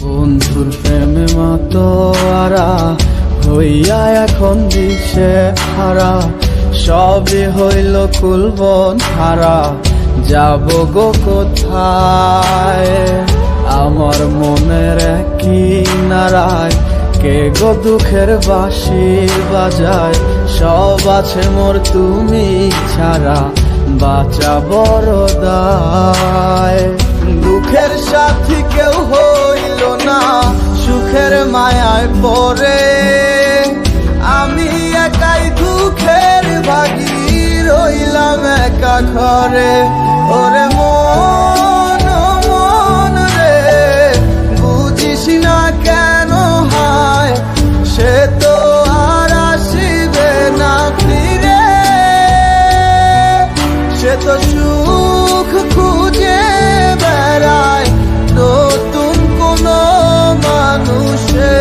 বন্ধুর প্রেমে মাতোয়ারা হইয়া এখন দিশে হারা, সবে হইল কুলবন হারা, যাব গো কোথায়? আমার মনের কিনারায় কে গো দুঃখের বাঁশি বাজায়, সব আছে মোর তুমি ছাড়া, বাঁচা বড় দায়। দুঃখের সাথী কেউ হইল না, সুখের মায়ায় পড়ে আমি একাই দুঃখের ভাগী রইলাম একা ঘরে। ওরে মন মন রে, বুঝিস না কেন হায়, সে তো আর আসিবে না ফিরে, সে তো সুখ খুঁজে বেড়ায় নতুন কোন মানুষের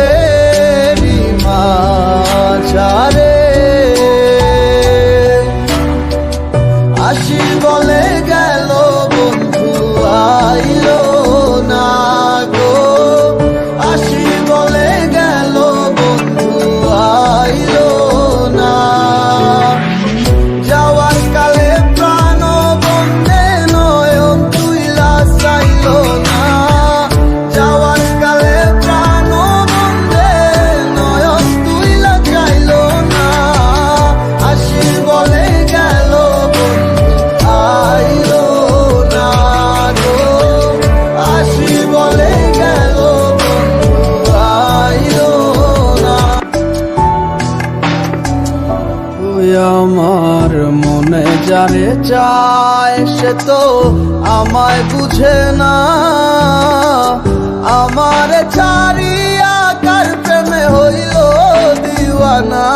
মাঝারে। আসি বলে গেল বন্ধু আইলো না গো, আসি বলে গেল বন্ধু আইলো না। যাওয়ার কালে প্রাণ বন্ধে নয়ন তুইলা চাইল না, যাওয়ার কালে প্রাণ বন্ধে নয়ন তুইলা চাইল না। আসি বলে গেল বন্ধু আইলো না গো, আসি বলে গেল বন্ধু আইলো না। তুই আমার মনে যারে চায়, সে তো আমায় বুঝে না, আমার ছাড়িয়া কার প্রেমে হইল দিওয়ানা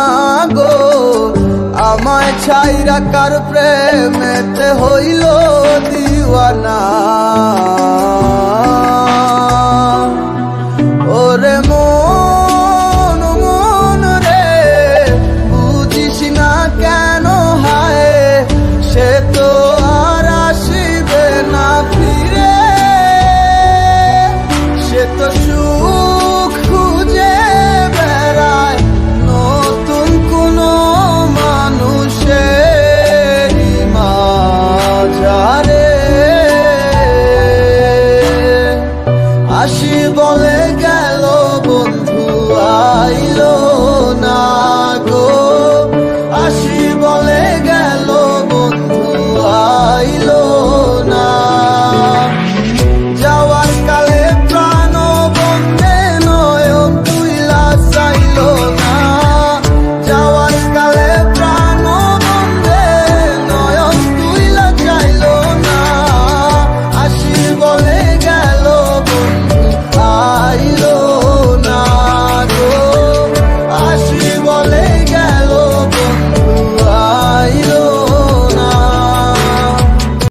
গো, আমায় ছাইরা কার প্রেমেতে হইল দিওয়ানা। ওরে মন মন রে, বুঝিস না কেন হায়, সে তো আর আসিবে না ফিরে, সে তো সুখ খুঁজে বেড়ায় নতুন কোন মানুষের মাঝারে। আসি বলে গেল বন্ধু আইলো